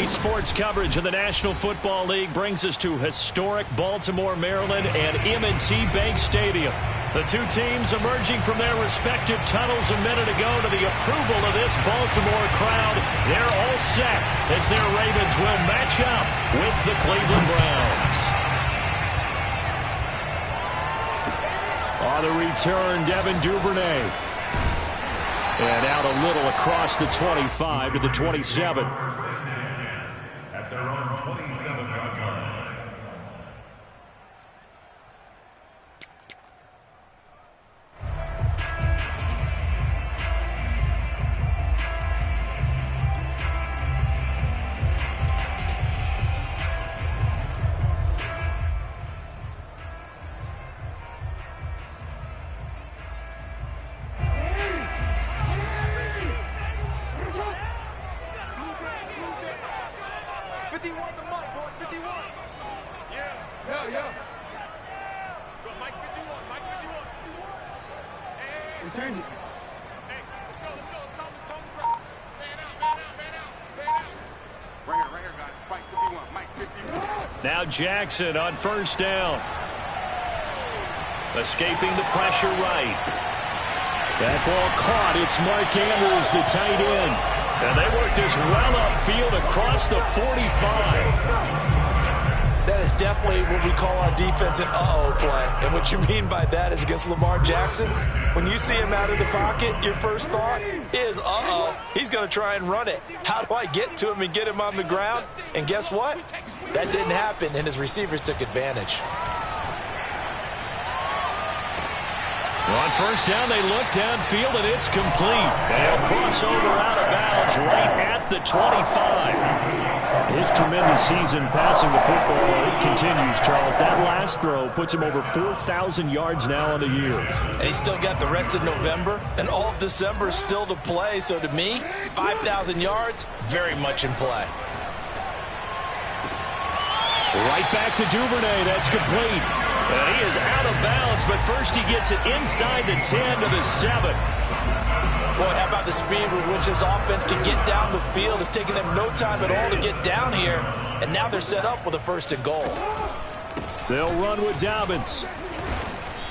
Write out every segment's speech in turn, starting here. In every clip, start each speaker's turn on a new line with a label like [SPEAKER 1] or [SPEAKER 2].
[SPEAKER 1] Today's sports coverage of the National Football League brings us to historic Baltimore, Maryland and M&T Bank Stadium. The two teams emerging from their respective tunnels a minute ago to the approval of this Baltimore crowd. They're all set as their Ravens will match up with the Cleveland Browns. On the return, Devin Duvernay. And out a little across the 25 to the 27.
[SPEAKER 2] At their own 27-yard line.
[SPEAKER 1] Now Jackson on first down. Escaping the pressure right. That ball caught. It's Mark Andrews, the tight end. And they work this well upfield across the 45.
[SPEAKER 3] That is definitely what we call on defense an uh-oh play. And what you mean by that is against Lamar Jackson, when you see him out of the pocket, your first thought is, uh-oh, he's going to try and run it. How do I get to him and get him on the ground? And guess what? That didn't happen, and his receivers took advantage.
[SPEAKER 1] On first down, they look downfield, and it's complete. They'll cross over out of bounds right at the 25.
[SPEAKER 4] His tremendous season passing the football, it continues, Charles. That last throw puts him over 4,000 yards now on the year.
[SPEAKER 3] And he's still got the rest of November and all of December still to play. So to me, 5,000 yards, very much in play.
[SPEAKER 1] Right back to Duvernay. That's complete. And he is out of bounds, but first he gets it inside the 10 to the 7.
[SPEAKER 3] Boy, how about the speed with which this offense can get down the field? It's taking them no time at all to get down here. And now they're set up with a 1st and goal.
[SPEAKER 1] They'll run with Dobbins.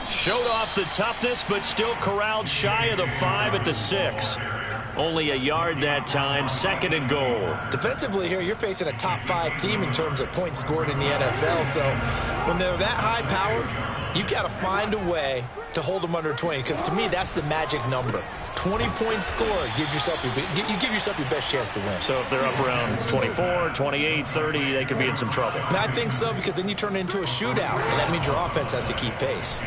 [SPEAKER 1] Showed off the toughness, but still corralled shy of the 5 at the 6. Only a yard that time, 2nd and goal.
[SPEAKER 3] Defensively here, you're facing a top 5 team in terms of points scored in the NFL. So when they're that high-powered, you've got to find a way to hold them under 20. Because to me, that's the magic number. 20-point score gives yourself you give yourself your best chance to win.
[SPEAKER 1] So if they're up around 24, 28, 30, they could be in some trouble.
[SPEAKER 3] And I think so, because then you turn it into a shootout, and that means your offense has to keep pace.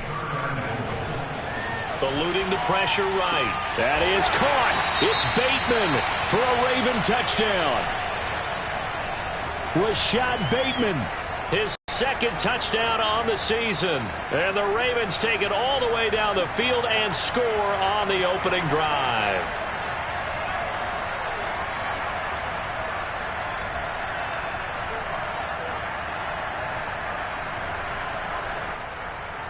[SPEAKER 1] Eluding the pressure right. That is caught. It's Bateman for a Raven touchdown. Rashad Bateman, his 2nd touchdown on the season. And the Ravens take it all the way down the field and score on the opening drive.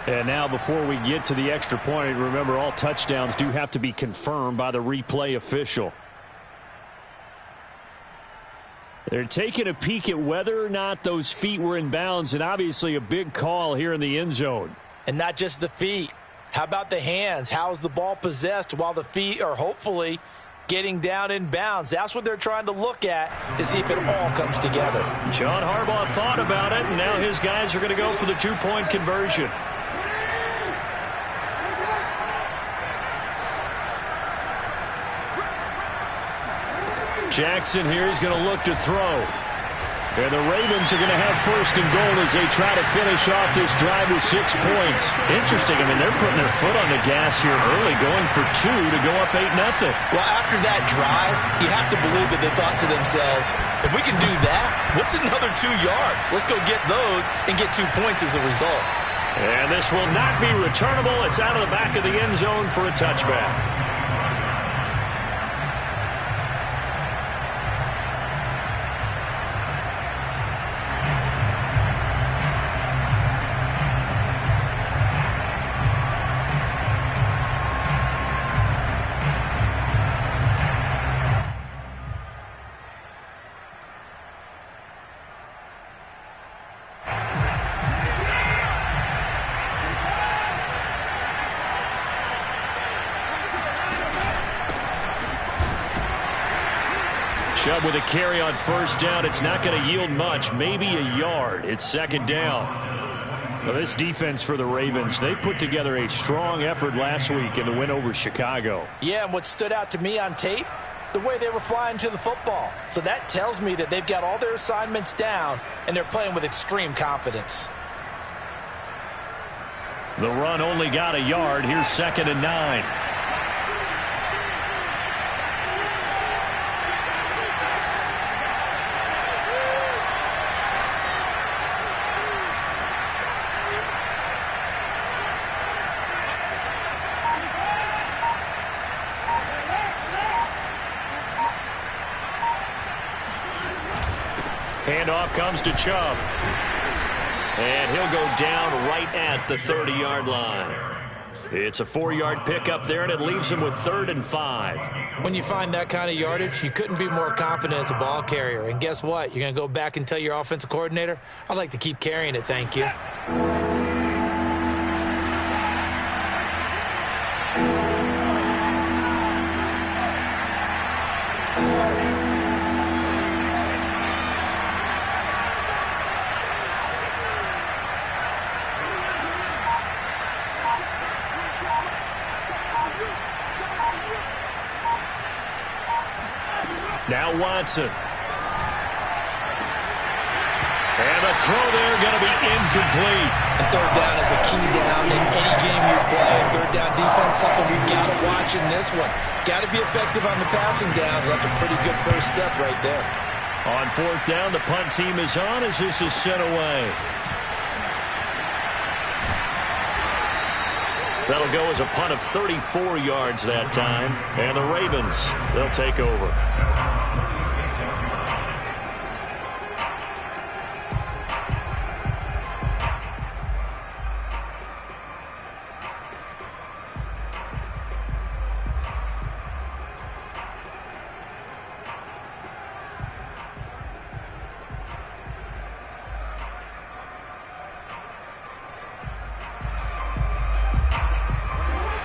[SPEAKER 4] And now before we get to the extra point, remember all touchdowns do have to be confirmed by the replay official. They're taking a peek at whether or not those feet were in bounds, and obviously a big call here in the end zone.
[SPEAKER 3] And not just the feet. How about the hands? How's the ball possessed while the feet are hopefully getting down in bounds? That's what they're trying to look at to see if it all comes together.
[SPEAKER 1] John Harbaugh thought about it, and now his guys are going to go for the 2-point conversion. Jackson here is going to look to throw. And the Ravens are going to have 1st and goal as they try to finish off this drive with 6 points. Interesting. I mean, they're putting their foot on the gas here early, going for 2 to go up 8-0.
[SPEAKER 3] Well, after that drive, you have to believe that they thought to themselves, if we can do that, what's another 2 yards? Let's go get those and get 2 points as a result.
[SPEAKER 1] And this will not be returnable. It's out of the back of the end zone for a touchback. Chubb with a carry on first down. It's not going to yield much, maybe a yard. It's second down.
[SPEAKER 4] Well, this defense for the Ravens, they put together a strong effort last week in the win over Chicago.
[SPEAKER 3] Yeah, and what stood out to me on tape, the way they were flying to the football. So that tells me that they've got all their assignments down, and they're playing with extreme confidence.
[SPEAKER 1] The run only got a yard. Here's 2nd and 9. Handoff comes to Chubb. And he'll go down right at the 30-yard line. It's a 4-yard pickup there, and it leaves him with 3rd and 5.
[SPEAKER 3] When you find that kind of yardage, you couldn't be more confident as a ball carrier. And guess what? You're going to go back and tell your offensive coordinator, I'd like to keep carrying it, thank you.
[SPEAKER 1] Now Watson. And a throw there going to be incomplete.
[SPEAKER 3] And third down is a key down in any game you play. And third down defense, something we've got to watch in this one. Got to be effective on the passing downs. That's a pretty good first step right there.
[SPEAKER 1] On 4th down, the punt team is on as this is sent away. That'll go as a punt of 34 yards that time. And the Ravens, they'll take over.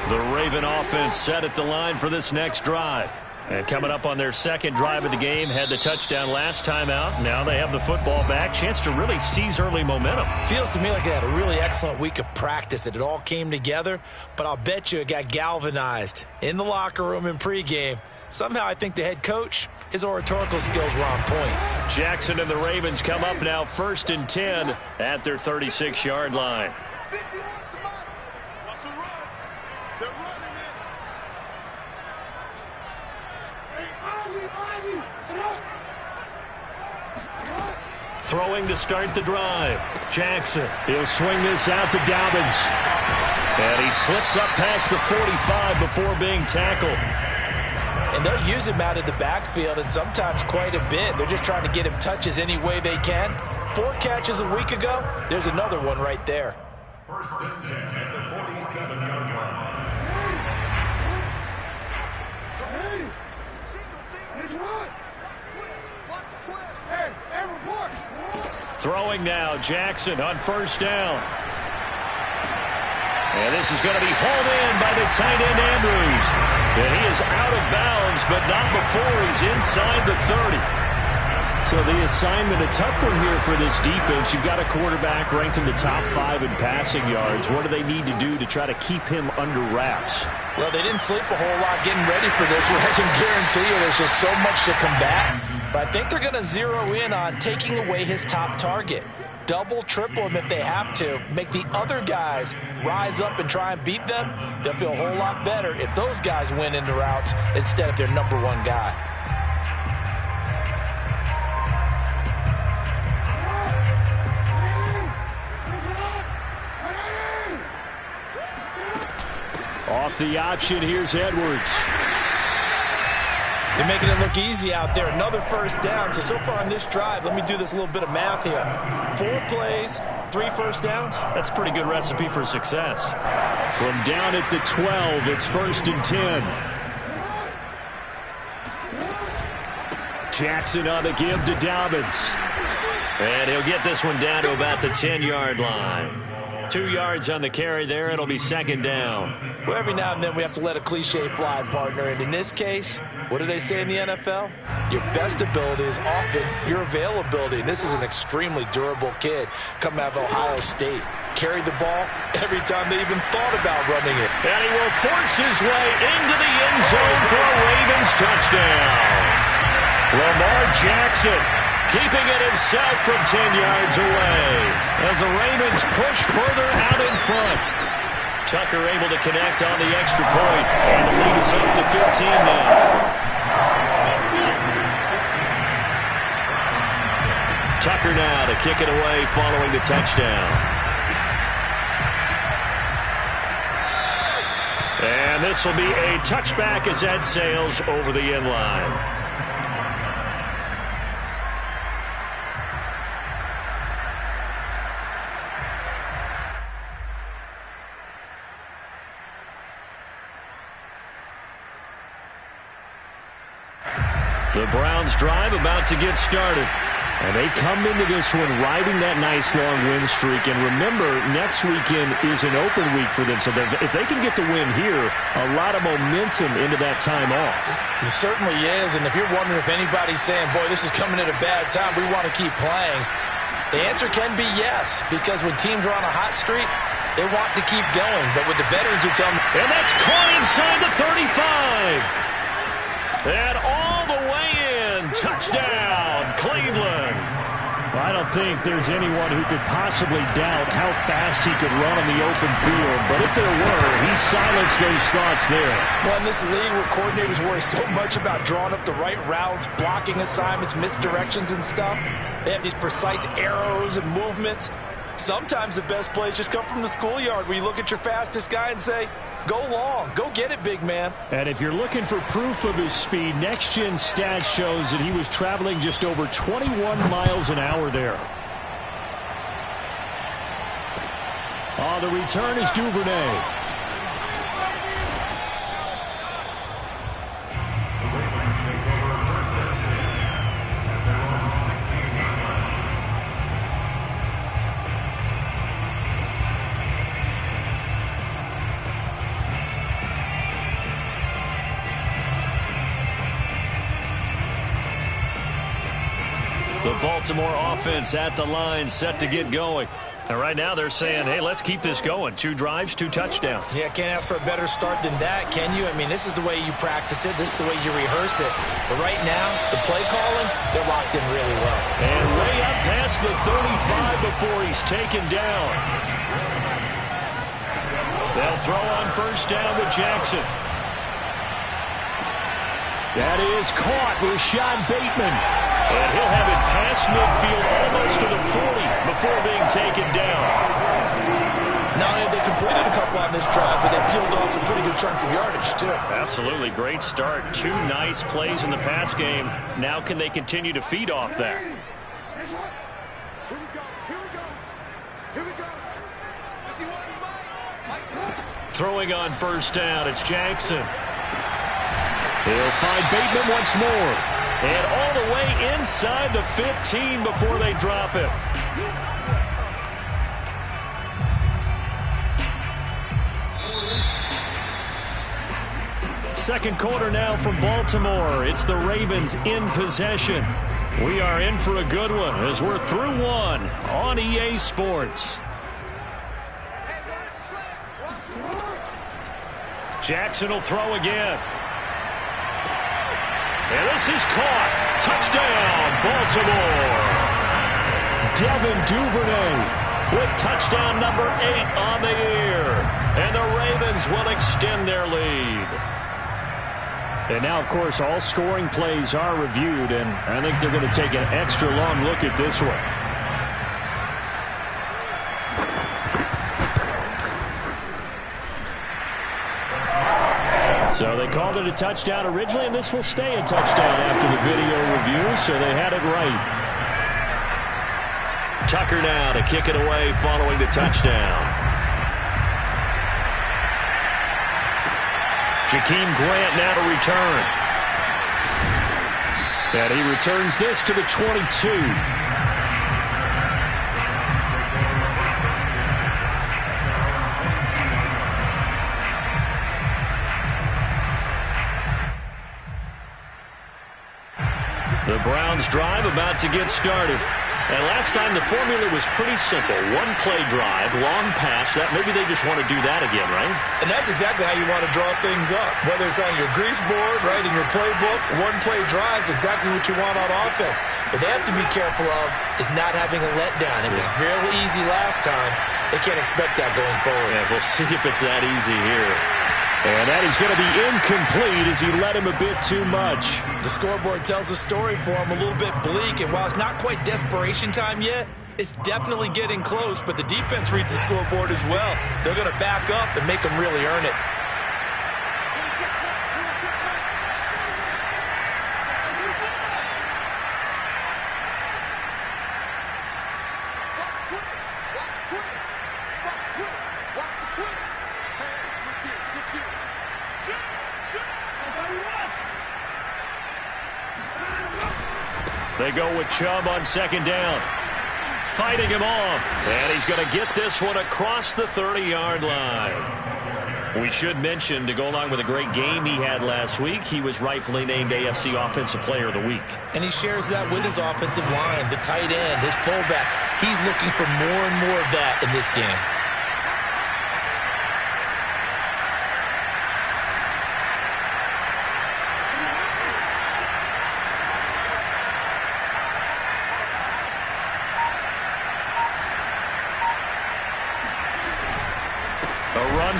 [SPEAKER 1] The Raven offense set at the line for this next drive. And coming up on their second drive of the game, had the touchdown last time out. Now they have the football back. Chance to really seize early momentum.
[SPEAKER 3] Feels to me like they had a really excellent week of practice. It all came together, but I'll bet you it got galvanized in the locker room in pregame. Somehow I think the head coach, his oratorical skills were on point.
[SPEAKER 1] Jackson and the Ravens come up now 1st and 10 at their 36-yard line. Throwing to start the drive. Jackson.
[SPEAKER 4] He'll swing this out to Dobbins.
[SPEAKER 1] And he slips up past the 45 before being tackled.
[SPEAKER 3] And they'll use him out of the backfield, and sometimes quite a bit. They're just trying to get him touches any way they can. 4 catches a week ago. There's another one right there.
[SPEAKER 2] 1st and 10 at the 47-yard line.
[SPEAKER 1] Throwing now, Jackson on 1st down. And this is going to be hauled in by the tight end, Andrews. And he is out of bounds, but not before he's inside the 30.
[SPEAKER 4] So the assignment, a tough one here for this defense. You've got a quarterback ranked in the top 5 in passing yards. What do they need to do to try to keep him under wraps?
[SPEAKER 3] Well, they didn't sleep a whole lot getting ready for this. I can guarantee you there's just so much to combat. But I think they're going to zero in on taking away his top target. Double, triple him if they have to. Make the other guys rise up and try and beat them. They'll feel a whole lot better if those guys win in the routes instead of their number 1 guy.
[SPEAKER 4] Off the option, here's Edwards.
[SPEAKER 3] They're making it look easy out there. Another 1st down. So far on this drive, let me do this little bit of math here. 4 plays, 3 1st downs.
[SPEAKER 1] That's a pretty good recipe for success.
[SPEAKER 4] From down at the 12, it's 1st and 10. Jackson on the give to Dobbins.
[SPEAKER 1] And he'll get this one down to about the 10-yard line. 2 yards on the carry there. It'll be second down.
[SPEAKER 3] Well, every now and then we have to let a cliche fly, partner. And in this case, what do they say in the NFL? Your best ability is often your availability. And this is an extremely durable kid coming out of Ohio State. Carried the ball every time they even thought about running it.
[SPEAKER 1] And he will force his way into the end zone for a Ravens touchdown. Lamar Jackson keeping it himself from 10 yards away as the Ravens push further out in front. Tucker able to connect on the extra point, and the lead is up to 15 now. Tucker now to kick it away following the touchdown. And this will be a touchback as that sails over the end line. The Browns drive about to get started.
[SPEAKER 4] And they come into this one riding that nice long win streak. And remember, next weekend is an open week for them. So if they can get the win here, a lot of momentum into that time off.
[SPEAKER 3] It certainly is. And if you're wondering if anybody's saying, boy, this is coming at a bad time, we want to keep playing, the answer can be yes. Because when teams are on a hot streak, they want to keep going. But with the veterans who tell them...
[SPEAKER 1] And that's caught inside the 35. And all the way in. Touchdown, Cleveland.
[SPEAKER 4] Well, I don't think there's anyone who could possibly doubt how fast he could run in the open field. But if there were, he silenced those thoughts there.
[SPEAKER 3] Well, in this league where coordinators worry so much about drawing up the right routes, blocking assignments, misdirections and stuff, they have these precise arrows and movements. Sometimes the best plays just come from the schoolyard where you look at your fastest guy and say, go long, go get it, big man.
[SPEAKER 4] And if you're looking for proof of his speed, Next Gen Stats shows that he was traveling just over 21 miles an hour there. The return is Duvernay.
[SPEAKER 1] The Baltimore offense at the line, set to get going. And right now they're saying, hey, let's keep this going. 2 drives, 2 touchdowns.
[SPEAKER 3] Yeah, can't ask for a better start than that, can you? I mean, this is the way you practice it. This is the way you rehearse it. But right now, the play calling, they're locked in really well.
[SPEAKER 1] And way up past the 35 before he's taken down. They'll throw on first down with Jackson.
[SPEAKER 4] That is caught. Rashad Bateman.
[SPEAKER 1] And he'll have it past midfield almost to the 40 before being taken down.
[SPEAKER 3] Not only have they completed a couple on this drive, but they peeled off some pretty good chunks of yardage, too.
[SPEAKER 1] Absolutely. Great start. 2 nice plays in the pass game. Now can they continue to feed off that? Throwing on first down, it's Jackson.
[SPEAKER 4] He'll find Bateman once more.
[SPEAKER 1] And all the way inside the 15 before they drop it. Second quarter now from Baltimore. It's the Ravens in possession. We are in for a good one as we're through one on EA Sports. Jackson will throw again. And this is caught. Touchdown, Baltimore.
[SPEAKER 4] Devin Duvernay
[SPEAKER 1] with touchdown number 8 on the year. And the Ravens will extend their lead.
[SPEAKER 4] And now, of course, all scoring plays are reviewed, and I think they're going to take an extra long look at this one. So they called it a touchdown originally, and this will stay a touchdown after the video review, so they had it right.
[SPEAKER 1] Tucker now to kick it away following the touchdown. Jakeem Grant now to return.
[SPEAKER 4] And he returns this to the 22.
[SPEAKER 1] The Browns drive about to get started. And last time the formula was pretty simple. One play drive, long pass. That maybe they just want to do that again, right?
[SPEAKER 3] And that's exactly how you want to draw things up. Whether it's on your grease board, right, in your playbook, one play drive is exactly what you want on offense. But they have to be careful of is not having a letdown. It was real easy last time. They can't expect that going forward.
[SPEAKER 1] Yeah, we'll see if it's that easy here. And that is going to be incomplete as he led him a bit too much.
[SPEAKER 3] The scoreboard tells a story for him, a little bit bleak. And while it's not quite desperation time yet, it's definitely getting close. But the defense reads the scoreboard as well. They're going to back up and make them really earn it.
[SPEAKER 1] They go with Chubb on second down. Fighting him off. And he's going to get this one across the 30-yard line. We should mention, to go along with a great game he had last week, he was rightfully named AFC Offensive Player of the Week.
[SPEAKER 3] And he shares that with his offensive line, the tight end, his fullback. He's looking for more and more of that in this game.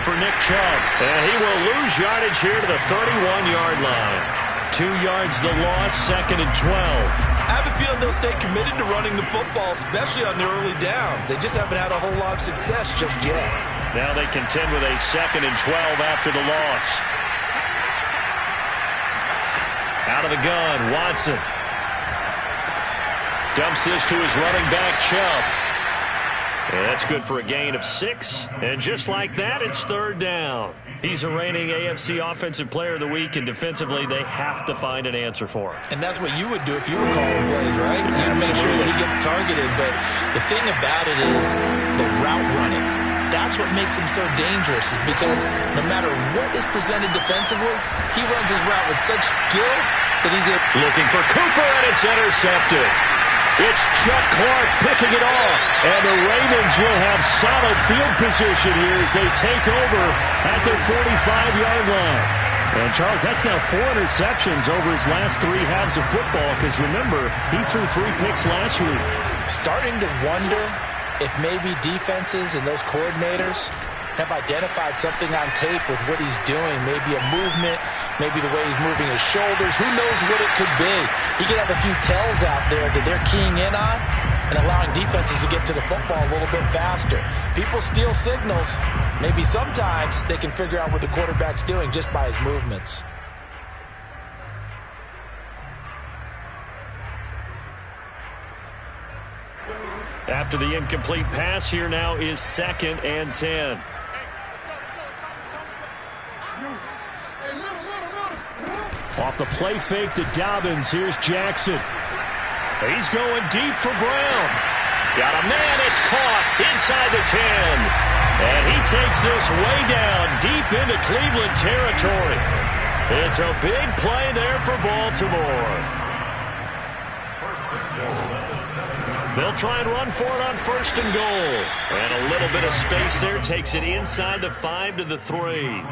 [SPEAKER 1] For Nick Chubb, and he will lose yardage here to the 31-yard line. 2 yards the loss, 2nd and 12.
[SPEAKER 3] I have a feeling they'll stay committed to running the football, especially on their early downs. They just haven't had a whole lot of success just yet.
[SPEAKER 1] Now they contend with a 2nd and 12 after the loss. Out of the gun, Watson. Dumps this to his running back, Chubb. And that's good for a gain of 6. And just like that, it's 3rd down. He's a reigning AFC Offensive Player of the Week, and defensively, they have to find an answer for him.
[SPEAKER 3] And that's what you would do if you were calling plays, right? You'd make sure that he gets targeted. But the thing about it is the route running. That's what makes him so dangerous, is because no matter what is presented defensively, he runs his route with such skill that he's
[SPEAKER 1] looking for Cooper, and it's intercepted. It's Chuck Clark picking it off, and the Ravens will have solid field position here as they take over at their 45-yard line. And, Charles, that's now 4 interceptions over his last 3 halves of football, because, remember, he threw 3 picks last week.
[SPEAKER 3] Starting to wonder if maybe defenses and those coordinators have identified something on tape with what he's doing, maybe a movement, maybe the way he's moving his shoulders. Who knows what it could be? He could have a few tells out there that they're keying in on and allowing defenses to get to the football a little bit faster. People steal signals. Maybe sometimes they can figure out what the quarterback's doing just by his movements.
[SPEAKER 1] After the incomplete pass, here now is 2nd and 10. Off the play fake to Dobbins. Here's Jackson. He's going deep for Brown. Got a man. It's caught inside the 10. And he takes this way down deep into Cleveland territory. It's a big play there for Baltimore. They'll try and run for it on 1st and goal. And a little bit of space there takes it inside the 5 to the 3.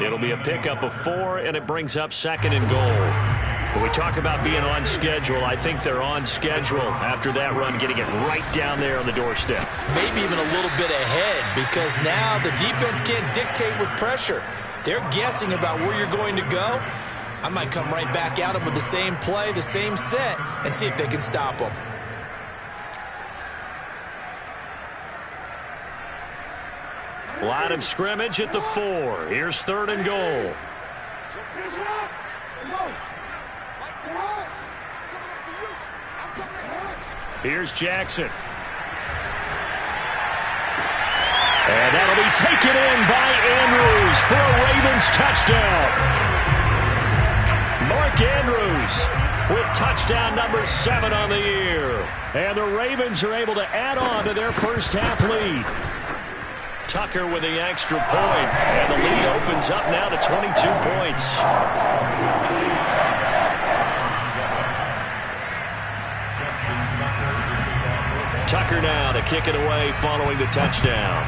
[SPEAKER 1] It'll be a pickup of 4, and it brings up 2nd and goal. When we talk about being on schedule, I think they're on schedule after that run, getting it right down there on the doorstep.
[SPEAKER 3] Maybe even a little bit ahead, because now the defense can't dictate with pressure. They're guessing about where you're going to go. I might come right back at them with the same play, the same set, and see if they can stop them.
[SPEAKER 1] Line of scrimmage at the 4. Here's 3rd and goal. Here's Jackson. And that'll be taken in by Andrews for a Ravens touchdown. Mark Andrews with touchdown number 7 on the year. And the Ravens are able to add on to their first half lead. Tucker with the extra point, and the lead opens up now to 22 points. Tucker now to kick it away following the touchdown.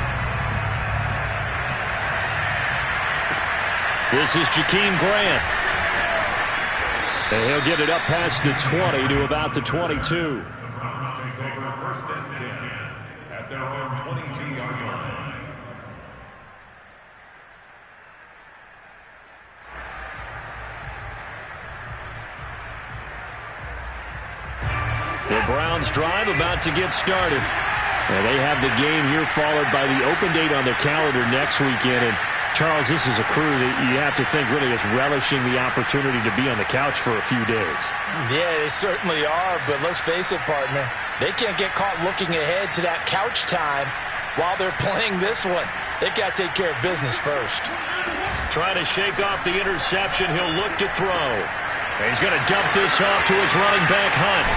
[SPEAKER 1] This is Jakeem Grant. And he'll get it up past the 20 to about the 22.
[SPEAKER 2] The Browns take over first and 10 at their own 22-yard line.
[SPEAKER 1] The Browns drive about to get started. And they have the game here followed by the open date on their calendar next weekend. And Charles, this is a crew that you have to think really is relishing the opportunity to be on the couch for a few days.
[SPEAKER 3] Yeah, they certainly are, but let's face it, partner. They can't get caught looking ahead to that couch time while they're playing this one. They've got to take care of business first.
[SPEAKER 1] Trying to shake off the interception. He'll look to throw. He's going to dump this off to his running back, Hunt.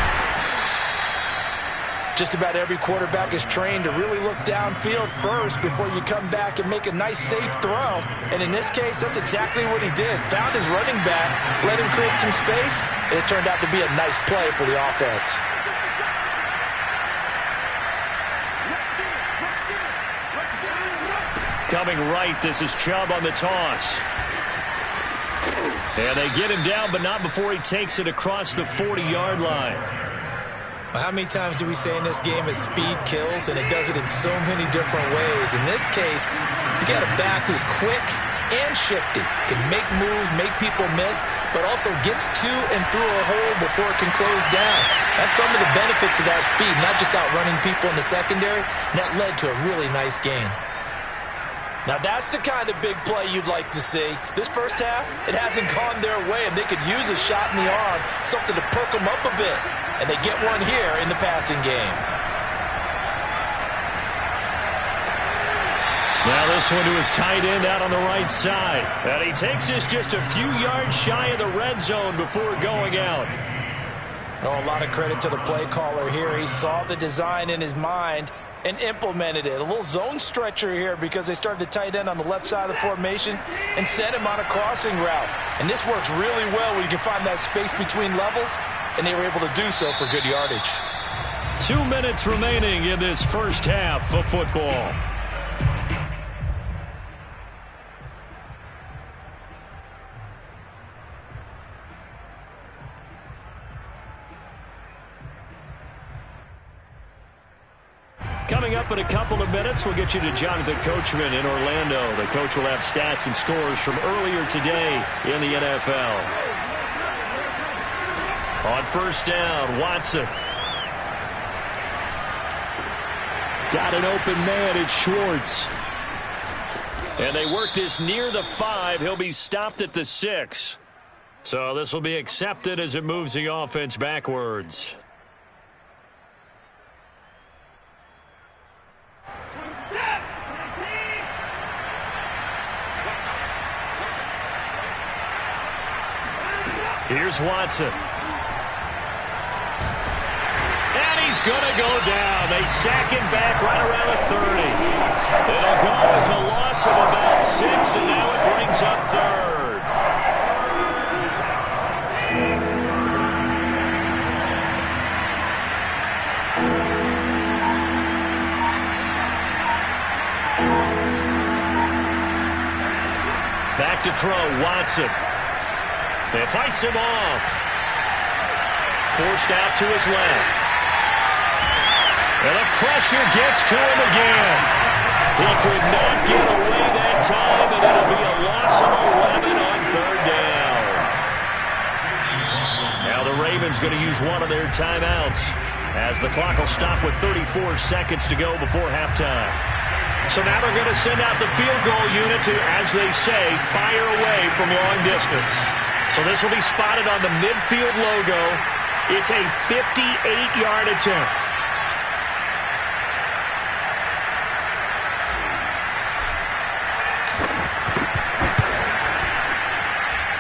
[SPEAKER 3] Just about every quarterback is trained to really look downfield first before you come back and make a nice, safe throw. And in this case, that's exactly what he did. Found his running back, let him create some space, and it turned out to be a nice play for the offense.
[SPEAKER 1] Coming right, this is Chubb on the toss. And they get him down, but not before he takes it across the 40-yard line.
[SPEAKER 3] How many times do we say in this game that speed kills, and it does it in so many different ways? In this case, you got a back who's quick and shifty, can make moves, make people miss, but also gets to and through a hole before it can close down. That's some of the benefits of that speed, not just outrunning people in the secondary, and that led to a really nice gain. Now that's the kind of big play you'd like to see. This first half, it hasn't gone their way, and they could use a shot in the arm, something to perk them up a bit. And they get one here in the passing game.
[SPEAKER 1] Now this one to his tight end out on the right side. And he takes this just a few yards shy of the red zone before going out.
[SPEAKER 3] Oh, a lot of credit to the play caller here. He saw the design in his mind and implemented it. A little zone stretcher here because they started the tight end on the left side of the formation and sent him on a crossing route. And this works really well when you can find that space between levels, and they were able to do so for good yardage.
[SPEAKER 1] 2 minutes remaining in this first half of football. Coming up in a couple of minutes, we'll get you to Jonathan Coachman in Orlando. The coach will have stats and scores from earlier today in the NFL. On first down, Watson. Got an open man, it's Schwartz. And they work this near the 5. He'll be stopped at the 6. So this will be accepted as it moves the offense backwards. Here's Watson. And he's going to go down. They sack him back right around the 30. It'll go as a loss of about 6, and now it brings up third. Back to throw, Watson. It fights him off. Forced out to his left. And the pressure gets to him again. He could not get away that time, and it'll be a loss of 11 on third down. Now the Ravens going to use one of their timeouts as the clock will stop with 34 seconds to go before halftime. So now they're going to send out the field goal unit to, as they say, fire away from long distance. So this will be spotted on the midfield logo. It's a 58-yard attempt.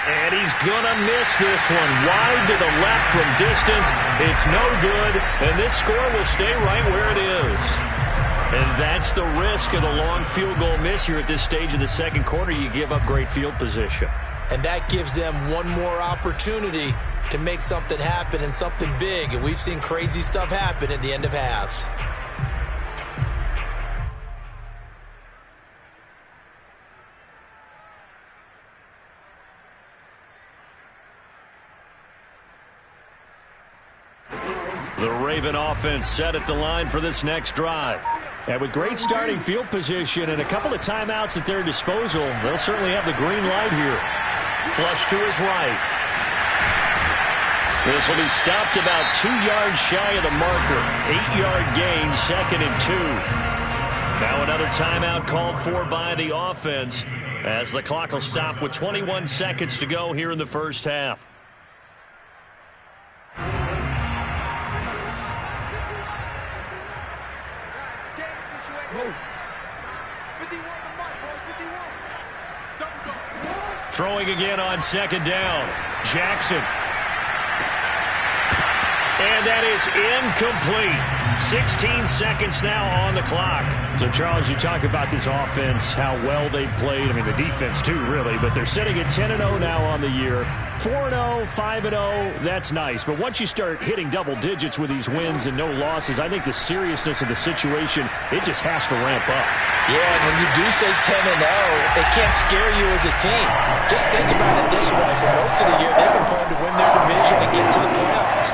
[SPEAKER 1] And he's going to miss this one. Wide to the left from distance. It's no good, and this score will stay right where it is. And that's the risk of the long field goal miss here at this stage of the second quarter. You give up great field position.
[SPEAKER 3] And that gives them one more opportunity to make something happen and something big. And we've seen crazy stuff happen at the end of halves.
[SPEAKER 1] The Raven offense set at the line for this next drive.
[SPEAKER 4] And with great starting field position and a couple of timeouts at their disposal, they'll certainly have the green light here.
[SPEAKER 1] Flush to his right. This will be stopped about 2 yards shy of the marker. 8-yard gain, 2nd and 2. Now another timeout called for by the offense as the clock will stop with 21 seconds to go here in the first half. Throwing again on 2nd down. Jackson. And that is incomplete. 16 seconds now on the clock.
[SPEAKER 4] So, Charles, you talk about this offense, how well they've played. I mean, the defense, too, really. But they're sitting at 10-0 now on the year. 4-0, 5-0, that's nice. But once you start hitting double digits with these wins and no losses, I think the seriousness of the situation, it just has to ramp up.
[SPEAKER 3] Yeah, and when you do say 10-0, it can't scare you as a team. Just think about it this way. For most of the year, they've been playing to win their division and get to the playoffs.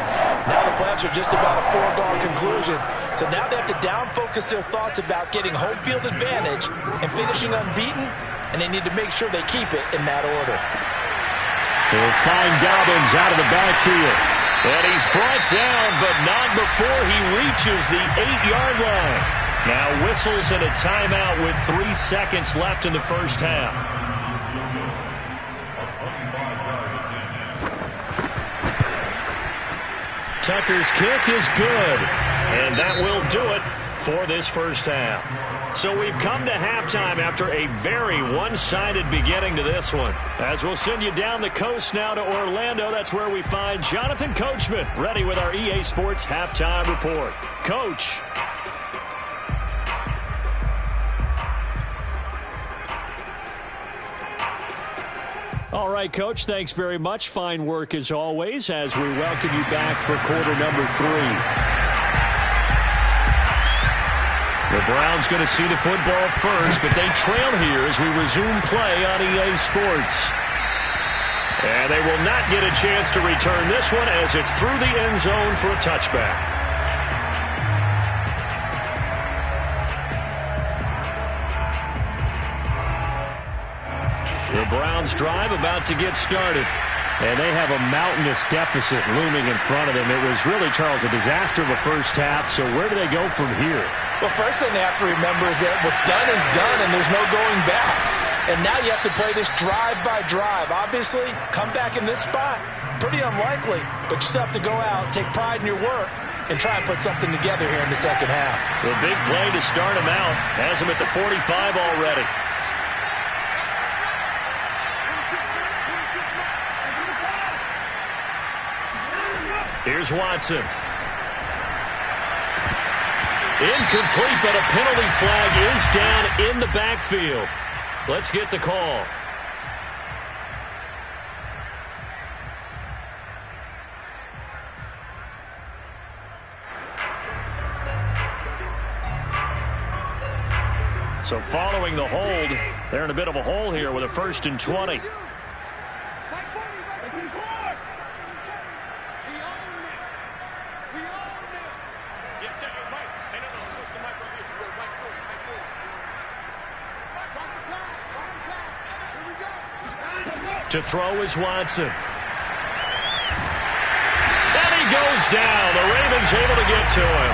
[SPEAKER 3] Now the playoffs are just about a foregone conclusion. So now they have to down-focus their thoughts about getting home field advantage and finishing unbeaten, and they need to make sure they keep it in that order.
[SPEAKER 4] They'll find Dobbins out of the backfield.
[SPEAKER 1] And he's brought down, but not before he reaches the 8-yard line. Now whistles and a timeout with 3 seconds left in the first half. Tucker's kick is good, and that will do it for this first half. So we've come to halftime after a very one-sided beginning to this one. As we'll send you down the coast now to Orlando, that's where we find Jonathan Coachman ready with our EA Sports Halftime Report. Coach.
[SPEAKER 4] All right, Coach, thanks very much. Fine work as always as we welcome you back for quarter number 3.
[SPEAKER 1] The Browns going to see the football first, but they trail here as we resume play on EA Sports. And they will not get a chance to return this one as it's through the end zone for a touchback. The Browns drive about to get started.
[SPEAKER 4] And they have a mountainous deficit looming in front of them. It was really, Charles, a disaster of a first half. So where do they go from here?
[SPEAKER 3] Well, first thing they have to remember is that what's done is done and there's no going back. And now you have to play this drive by drive. Obviously, come back in this spot, pretty unlikely. But you still have to go out, take pride in your work, and try and put something together here in the second half.
[SPEAKER 1] The big play to start him out has him at the 45 already. Here's Watson. Incomplete, but a penalty flag is down in the backfield. Let's get the call. So following the hold, they're in a bit of a hole here with a 1st and 20. To throw is Watson. And he goes down. The Ravens able to get to him.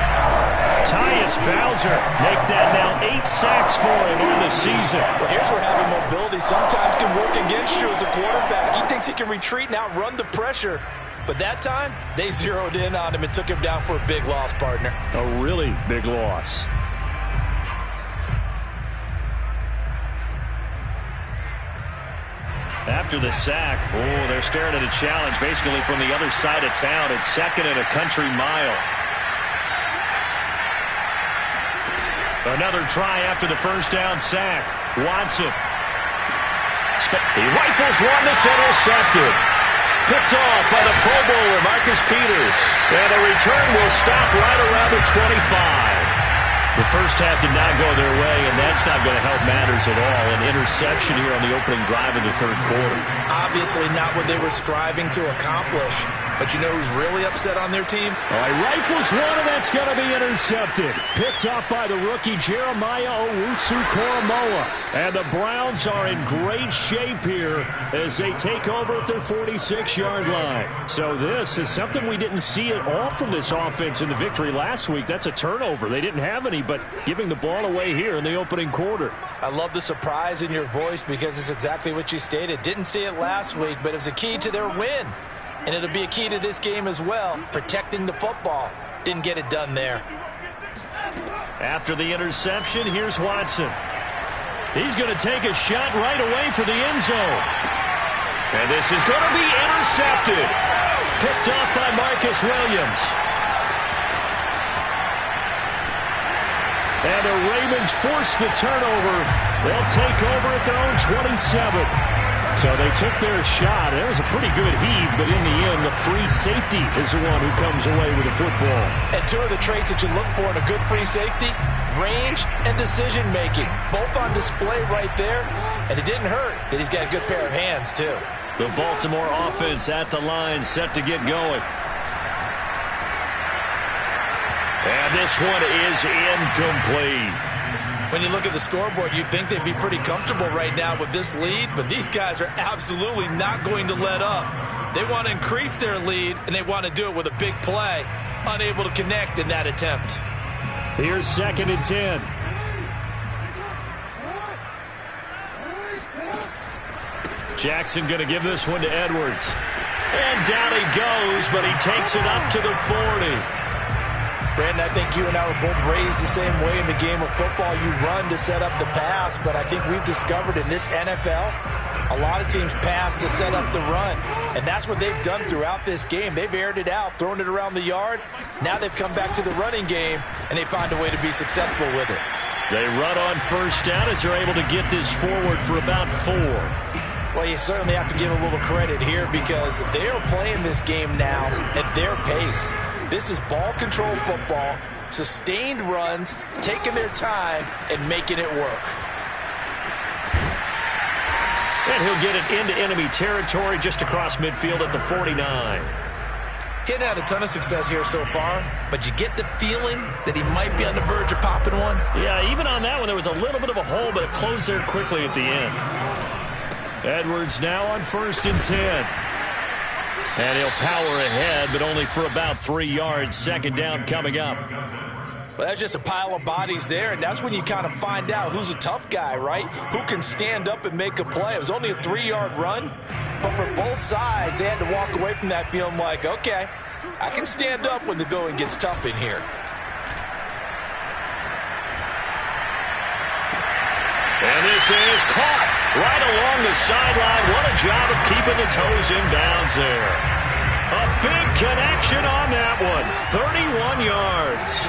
[SPEAKER 1] Tyus Bowser make that now 8 sacks for him on the season.
[SPEAKER 3] Well, here's where having mobility sometimes can work against you as a quarterback. He thinks he can retreat and outrun the pressure. But that time, they zeroed in on him and took him down for a big loss, partner.
[SPEAKER 4] A really big loss.
[SPEAKER 1] After the sack, they're staring at a challenge basically from the other side of town. It's 2nd and a country mile. Another try after the first down sack. Watson. He rifles one that's intercepted. Picked off by the Pro Bowler, Marcus Peters. And the return will stop right around the 25. The first half did not go their way, and that's not going to help matters at all. An interception here on the opening drive of the 3rd quarter.
[SPEAKER 3] Obviously not what they were striving to accomplish. But you know who's really upset on their team?
[SPEAKER 4] He rifles one, and that's going to be intercepted. Picked up by the rookie Jeremiah Owusu-Koramoah. And the Browns are in great shape here as they take over at their 46-yard line. So this is something we didn't see at all from this offense in the victory last week. That's a turnover. They didn't have any, but giving the ball away here in the opening quarter.
[SPEAKER 3] I love the surprise in your voice because it's exactly what you stated. Didn't see it last week, but it was a key to their win. And it'll be a key to this game as well, protecting the football. Didn't get it done there.
[SPEAKER 1] After the interception, here's Watson. He's going to take a shot right away for the end zone. And this is going to be intercepted. Picked off by Marcus Williams. And the Ravens force the turnover. They'll take over at their own 27. So they took their shot. It was a pretty good heave, but in the end, the free safety is the one who comes away with the football.
[SPEAKER 3] And two of the traits that you look for in a good free safety, range and decision-making. Both on display right there, and it didn't hurt that he's got a good pair of hands, too.
[SPEAKER 1] The Baltimore offense at the line, set to get going. And this one is incomplete.
[SPEAKER 3] When you look at the scoreboard, you'd think they'd be pretty comfortable right now with this lead, but these guys are absolutely not going to let up. They want to increase their lead, and they want to do it with a big play. Unable to connect in that attempt.
[SPEAKER 4] Here's 2nd and 10.
[SPEAKER 1] Jackson going to give this one to Edwards. And down he goes, but he takes it up to the 40.
[SPEAKER 3] Brandon, I think you and I were both raised the same way in the game of football. You run to set up the pass, but I think we've discovered in this NFL, a lot of teams pass to set up the run. And that's what they've done throughout this game. They've aired it out, thrown it around the yard. Now they've come back to the running game, and they find a way to be successful with it.
[SPEAKER 1] They run on first down as they're able to get this forward for about 4.
[SPEAKER 3] Well, you certainly have to give a little credit here because they are playing this game now at their pace. This is ball control football, sustained runs, taking their time, and making it work.
[SPEAKER 1] And he'll get it into enemy territory just across midfield at the 49.
[SPEAKER 3] Getting had a ton of success here so far, but you get the feeling that he might be on the verge of popping one.
[SPEAKER 1] Yeah, even on that one, there was a little bit of a hole, but it closed there quickly at the end. Edwards now on 1st and 10. And he'll power ahead, but only for about 3 yards. 2nd down coming up.
[SPEAKER 3] Well, that's just a pile of bodies there, and that's when you kind of find out who's a tough guy, right? Who can stand up and make a play. It was only a 3-yard run, but for both sides, they had to walk away from that feeling like, okay, I can stand up when the going gets tough in here.
[SPEAKER 1] And this is caught right along the sideline. What a job of keeping the toes in bounds there. A big connection on that one. 31 yards.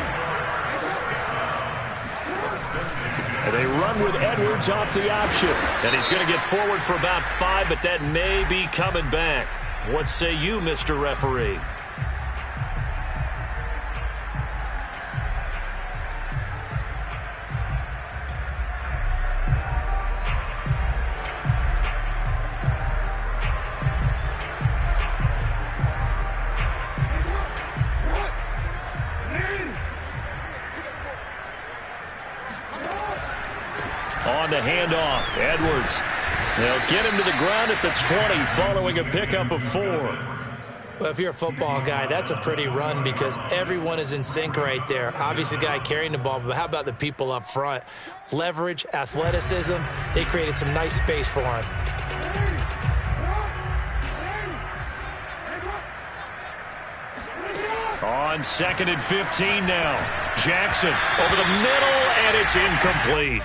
[SPEAKER 1] And they run with Edwards off the option. And he's going to get forward for about 5, but that may be coming back. What say you, Mr. Referee? On the handoff, Edwards. They'll get him to the ground at the 20 following a pickup of 4.
[SPEAKER 3] Well, if you're a football guy, that's a pretty run because everyone is in sync right there. Obviously, the guy carrying the ball, but how about the people up front? Leverage, athleticism, they created some nice space for him.
[SPEAKER 1] On 2nd and 15 now. Jackson over the middle, and it's incomplete.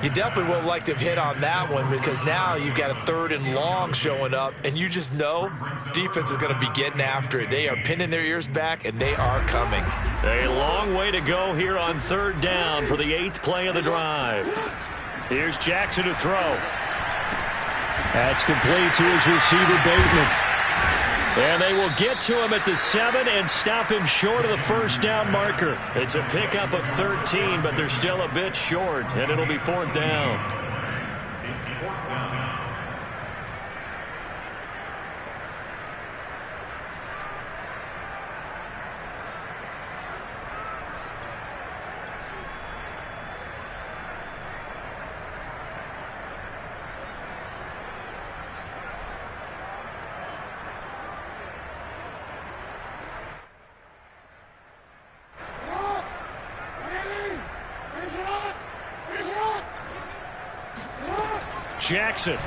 [SPEAKER 3] You definitely would have liked to have hit on that one because now you've got a 3rd and long showing up, and you just know defense is going to be getting after it. They are pinning their ears back, and they are coming.
[SPEAKER 1] A long way to go here on 3rd down for the 8th play of the drive. Here's Jackson to throw.
[SPEAKER 4] That's complete to his receiver, Bateman.
[SPEAKER 1] And they will get to him at the 7 and stop him short of the 1st down marker. It's a pickup of 13, but they're still a bit short, and it'll be 4th down.
[SPEAKER 2] It's 4th down.
[SPEAKER 1] Jackson.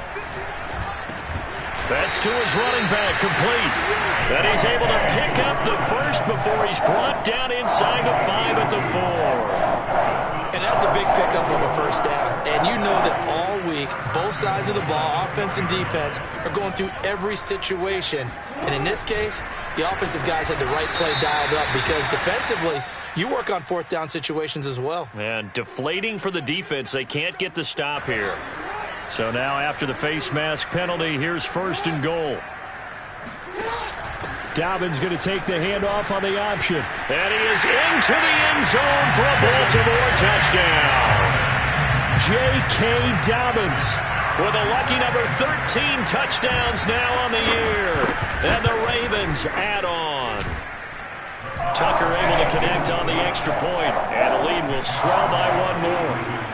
[SPEAKER 1] That's to his running back, complete. And he's able to pick up the first before he's brought down inside the 5 at the 4.
[SPEAKER 3] And that's a big pickup of a first down. And you know that all week, both sides of the ball, offense and defense, are going through every situation. And in this case, the offensive guys had the right play dialed up because defensively, you work on fourth down situations as well.
[SPEAKER 1] And deflating for the defense. They can't get the stop here. So now after the face mask penalty, here's 1st and goal.
[SPEAKER 4] Dobbins going to take the handoff on the option.
[SPEAKER 1] And he is into the end zone for a Baltimore touchdown.
[SPEAKER 4] J.K. Dobbins
[SPEAKER 1] with a lucky number 13 touchdowns now on the year. And the Ravens add on. Tucker able to connect on the extra point. And the lead will swell by 1 more.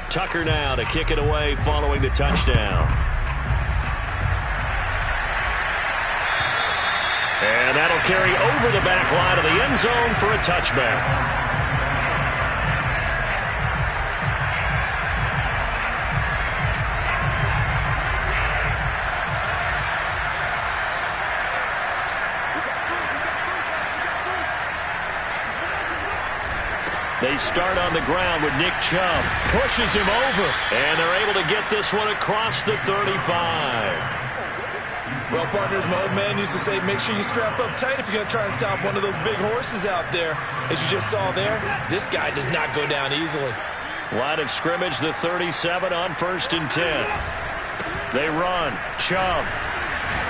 [SPEAKER 1] Tucker now to kick it away following the touchdown. And that'll carry over the back line of the end zone for a touchback. They start on the ground with Nick Chubb. Pushes him over. And they're able to get this one across the 35.
[SPEAKER 3] Well, partners, my old man used to say, make sure you strap up tight if you're going to try and stop one of those big horses out there. As you just saw there, this guy does not go down easily.
[SPEAKER 1] Line of scrimmage, the 37 on 1st and 10. They run. Chubb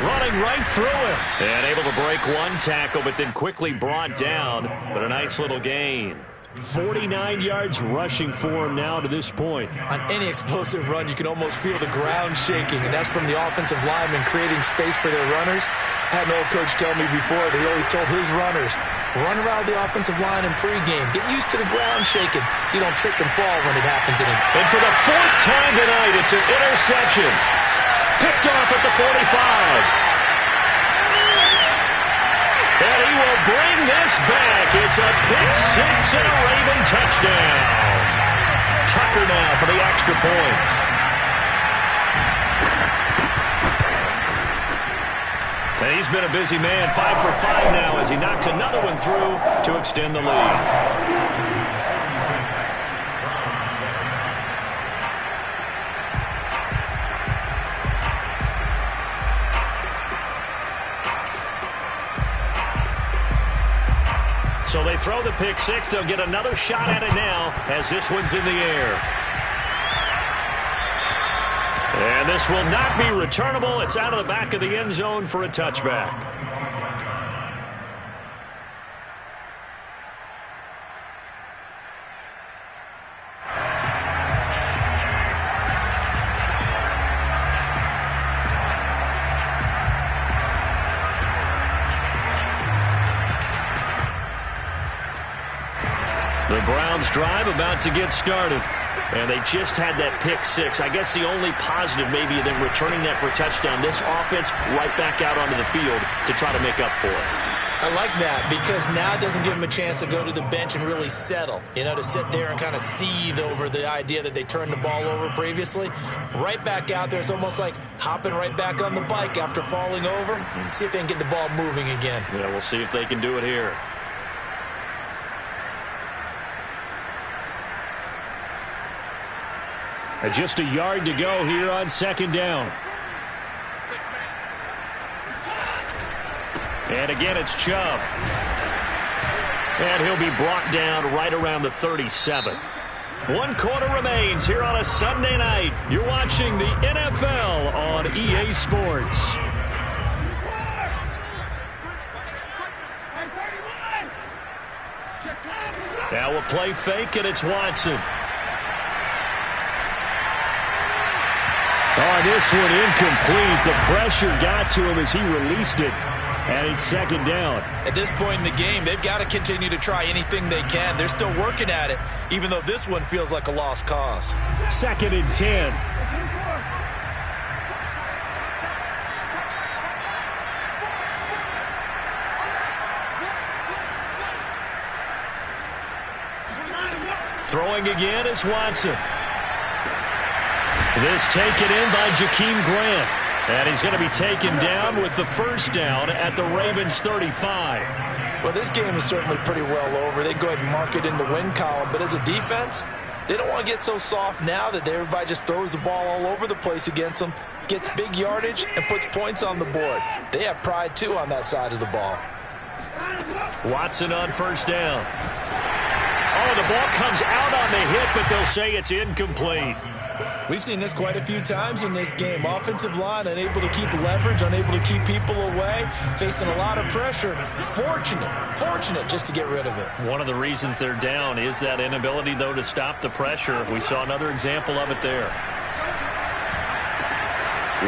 [SPEAKER 1] running right through him. And able to break one tackle, but then quickly brought down. But a nice little gain.
[SPEAKER 4] 49 yards rushing for him now to this point.
[SPEAKER 3] On any explosive run, you can almost feel the ground shaking, and that's from the offensive linemen creating space for their runners. I had an old coach tell me before that he always told his runners, run around the offensive line in pregame. Get used to the ground shaking so you don't trip and fall when it happens.
[SPEAKER 1] And for the 4th time tonight, it's an interception. Picked off at the 45. And he will bring this back. It's a pick 6 and a Raven touchdown. Tucker now for the extra point. And he's been a busy man, 5 for 5 now as he knocks another one through to extend the lead. So they throw the pick 6. They'll get another shot at it now as this one's in the air. And this will not be returnable. It's out of the back of the end zone for a touchback. The Browns drive about to get started. And they just had that pick 6. I guess the only positive maybe than returning that for a touchdown. This offense right back out onto the field to try to make up for it.
[SPEAKER 3] I like that because now it doesn't give them a chance to go to the bench and really settle. You know, to sit there and kind of seethe over the idea that they turned the ball over previously. Right back out there. It's almost like hopping right back on the bike after falling over. See if they can get the ball moving again.
[SPEAKER 1] Yeah, we'll see if they can do it here.
[SPEAKER 4] And just a yard to go here on 2nd down.
[SPEAKER 1] And again, it's Chubb. And he'll be brought down right around the 37. 1 quarter remains here on a Sunday night. You're watching the NFL on EA Sports. Now we'll play fake, and it's Watson.
[SPEAKER 4] Oh, this one incomplete. The pressure got to him as he released it. And it's 2nd down.
[SPEAKER 3] At this point in the game, they've got to continue to try anything they can. They're still working at it, even though this one feels like a lost cause.
[SPEAKER 4] 2nd and 10.
[SPEAKER 1] Throwing again is Watson. This taken in by Jakeem Grant. And he's going to be taken down with the first down at the Ravens 35.
[SPEAKER 3] Well, this game is certainly pretty well over. They can go ahead and mark it in the win column. But as a defense, they don't want to get so soft now that everybody just throws the ball all over the place against them, gets big yardage, and puts points on the board. They have pride, too, on that side of the ball.
[SPEAKER 1] Watson on first down. Oh, the ball comes out on the hit, but they'll say it's incomplete.
[SPEAKER 3] We've seen this quite a few times in this game. Offensive line unable to keep leverage, unable to keep people away, facing a lot of pressure. Fortunate just to get rid of it.
[SPEAKER 1] One of the reasons they're down is that inability, though, to stop the pressure. We saw another example of it there.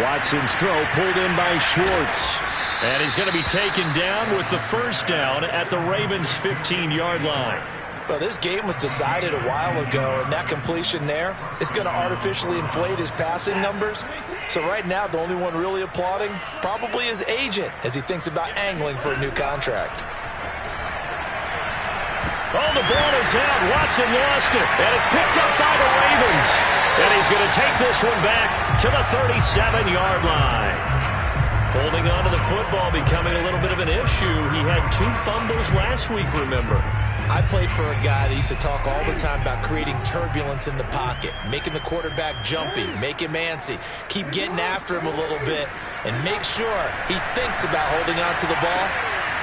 [SPEAKER 1] Watson's throw pulled in by Schwartz. And he's going to be taken down with the first down at the Ravens' 15-yard line.
[SPEAKER 3] Well, this game was decided a while ago, and that completion there is going to artificially inflate his passing numbers. So right now, the only one really applauding probably his agent as he thinks about angling for a new contract.
[SPEAKER 1] Oh, the ball is out. Watson lost it, and it's picked up by the Ravens. And he's going to take this one back to the 37-yard line. Holding on to the football becoming a little bit of an issue. He had 2 fumbles last week, remember.
[SPEAKER 3] I played for a guy that used to talk all the time about creating turbulence in the pocket, making the quarterback jumpy, make him antsy, keep getting after him a little bit, and make sure he thinks about holding on to the ball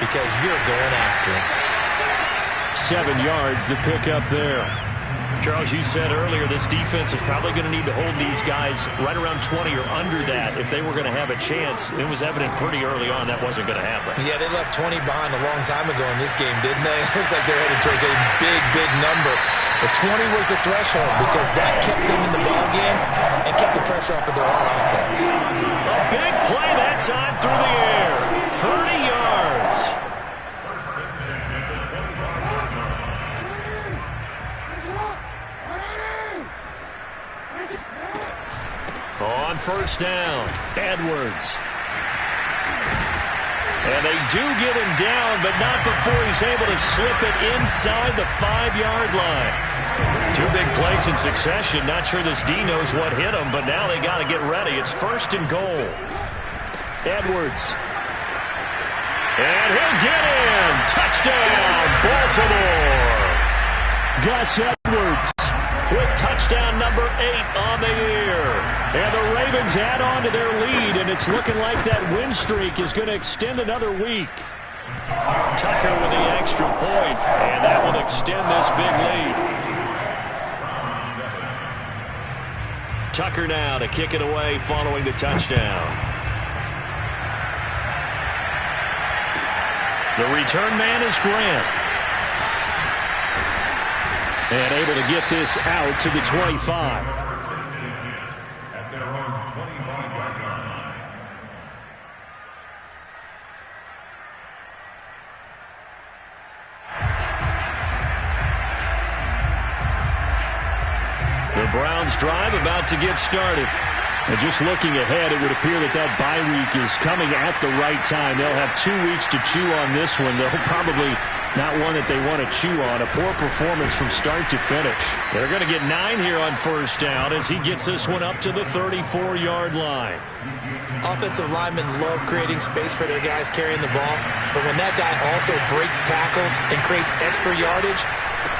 [SPEAKER 3] because you're going after him.
[SPEAKER 4] 7 yards, the pickup there.
[SPEAKER 1] Charles, you said earlier this defense is probably going to need to hold these guys right around 20 or under that if they were going to have a chance. It was evident pretty early on that wasn't going to happen.
[SPEAKER 3] Yeah, they left 20 behind a long time ago in this game, didn't they? It looks like they're headed towards a big number. But 20 was the threshold because that kept them in the ballgame and kept the pressure off of their own offense.
[SPEAKER 1] A big play that time through the air. 30 yards. On first down, Edwards. And they do get him down, but not before he's able to slip it inside the 5-yard line. 2 big plays in succession. Not sure this D knows what hit him, but now they got to get ready. It's first and goal. Edwards. And he'll get in. Touchdown, Baltimore. Gus Edwards with touchdown number 8 on the year. And the Ravens add on to their lead, and it's looking like that win streak is going to extend another week. Tucker with the extra point, and that will extend this big lead. Tucker now to kick it away following the touchdown. The return man is Grant. And able to get this out to the 25.
[SPEAKER 2] At their own 25-yard line.
[SPEAKER 1] The Browns drive about to get started.
[SPEAKER 4] And just looking ahead, it would appear that that bye week is coming at the right time. They'll have 2 weeks to chew on this one. They'll probably not one that they want to chew on. A poor performance from start to finish.
[SPEAKER 1] They're going to get 9 here on first down as he gets this one up to the 34-yard line.
[SPEAKER 3] Offensive linemen love creating space for their guys carrying the ball, but when that guy also breaks tackles and creates extra yardage,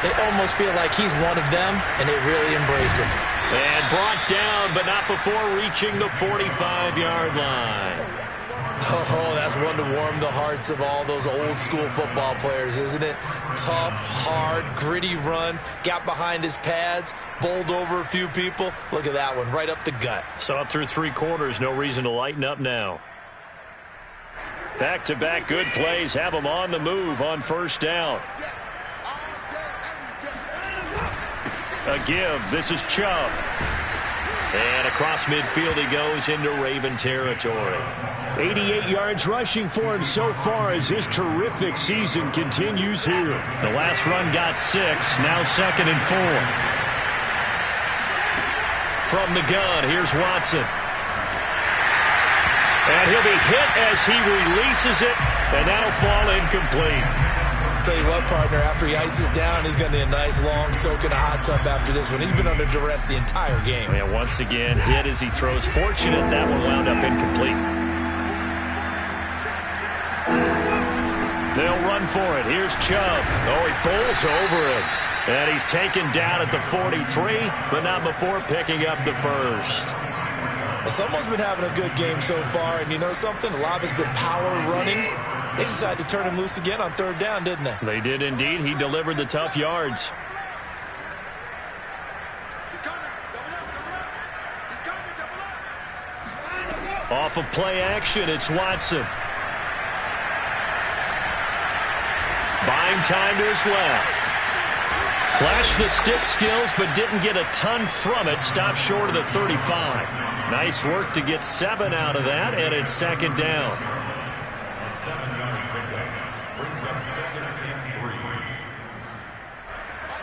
[SPEAKER 3] they almost feel like he's one of them, and they really embrace it.
[SPEAKER 1] And brought down, but not before reaching the 45-yard line.
[SPEAKER 3] Oh, that's one to warm the hearts of all those old school football players, isn't it? Tough, hard, gritty run, got behind his pads, bowled over a few people. Look at that one, right up the gut.
[SPEAKER 1] So up through 3 quarters, no reason to lighten up now. Back-to-back good plays have him on the move on first down. A give. This is Chubb. And across midfield he goes into Raven territory.
[SPEAKER 4] 88 yards rushing for him so far as his terrific season continues here.
[SPEAKER 1] The last run got 6. Now 2nd and 4. From the gun, here's Watson. And he'll be hit as he releases it, and that'll fall incomplete.
[SPEAKER 3] tell you what, partner, after he ices down, he's going to need a nice long soak in a hot tub after this one. He's been under duress the entire game.
[SPEAKER 4] Yeah, once again, hit as he throws. Fortunate that one wound up incomplete. They'll run for it. Here's Chubb. Oh, he bowls over him. And he's taken down at the 43, but not before picking up the first.
[SPEAKER 3] Well, someone's been having a good game so far, and you know something? A lot of it's been power running. They decided to turn him loose again on third down, didn't they?
[SPEAKER 4] They did indeed. He delivered the tough yards. Off of play action, it's Watson. Buying time to his left. Flashed the stick skills, but didn't get a ton from it. Stopped short of the 35. Nice work to get 7 out of that, and it's second down.
[SPEAKER 2] A 7-yard pickup brings up 2nd and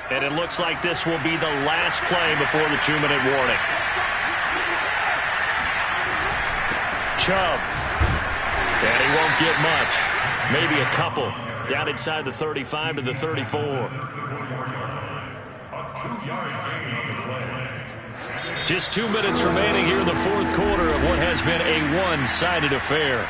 [SPEAKER 2] 3.
[SPEAKER 4] And it looks like this will be the last play before the 2-minute warning. Chubb. And he won't get much. Maybe a couple. Down inside the 35 to the 34.
[SPEAKER 2] A 2-yard gain on the play.
[SPEAKER 4] Just 2 minutes remaining here in the fourth quarter of what has been a one-sided affair.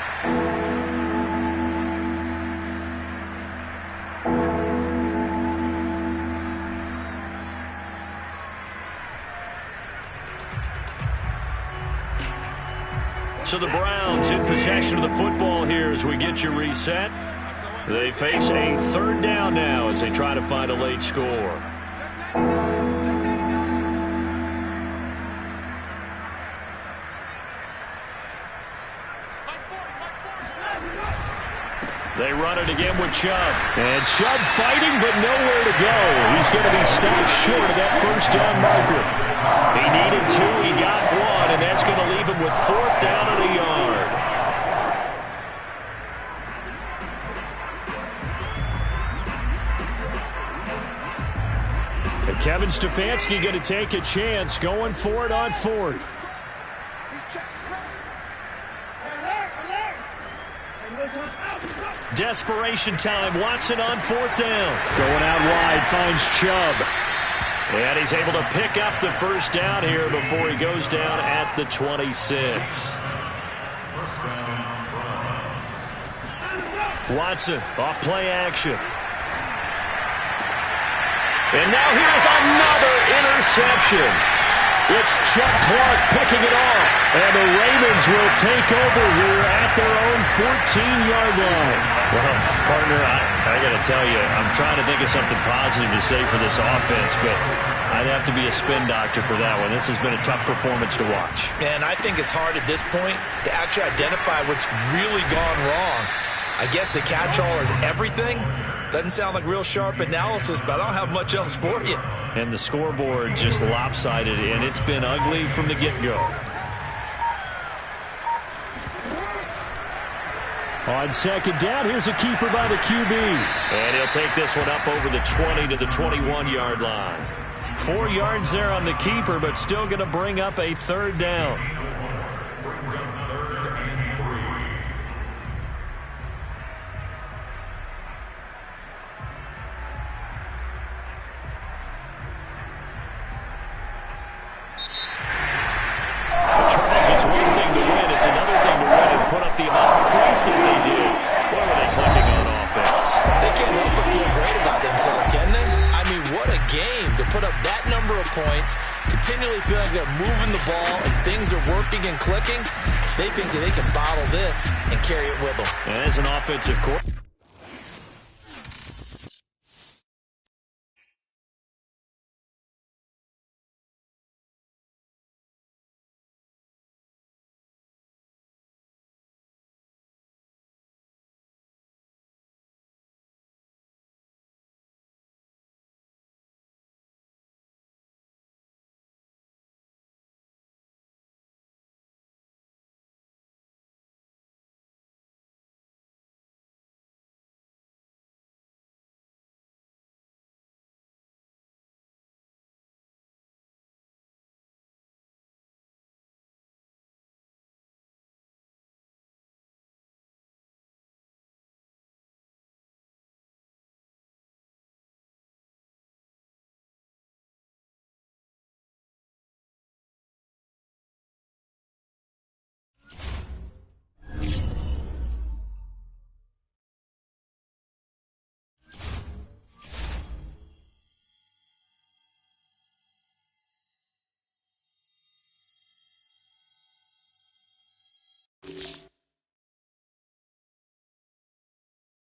[SPEAKER 4] So the Browns in possession of the football here as we get you reset. They face a third down now as they try to find a late score. They run it again with Chubb. And Chubb fighting, but nowhere to go. He's going to be stopped short of that first down marker. He needed 2, he got 1, and that's going to leave him with 4th down and a yard. And Kevin Stefanski going to take a chance, going for it on 4th. Desperation time. Watson on 4th down. Going out wide, finds Chubb. And he's able to pick up the first down here before he goes down at the 26. Watson off play action. And now here's another interception. It's Chuck Clark picking it off. And the Ravens will take over here at their own 14-yard line. Well, partner, I got to tell you, I'm trying to think of something positive to say for this offense, but I'd have to be a spin doctor for that one. This has been a tough performance to watch.
[SPEAKER 3] And I think it's hard at this point to actually identify what's really gone wrong. I guess the catch-all is everything. Doesn't sound like real sharp analysis, but I don't have much else for you.
[SPEAKER 4] And the scoreboard just lopsided, and it's been ugly from the get-go. On second down, here's a keeper by the QB. And he'll take this one up over the 20 to the 21-yard line. 4 yards there on the keeper, but still going to bring up a third down.
[SPEAKER 2] Brings up 3rd and 3.
[SPEAKER 4] Charles, it's one thing to win. It's another thing to win and put up the amount of points that they did. What were they clicking on offense?
[SPEAKER 3] They can't help but feel great about themselves, can they? I mean, what a game to put up that number of points, continually feel like they're moving the ball and things are working and clicking. They think that they can bottle this and carry it with them.
[SPEAKER 4] As an offensive coordinator.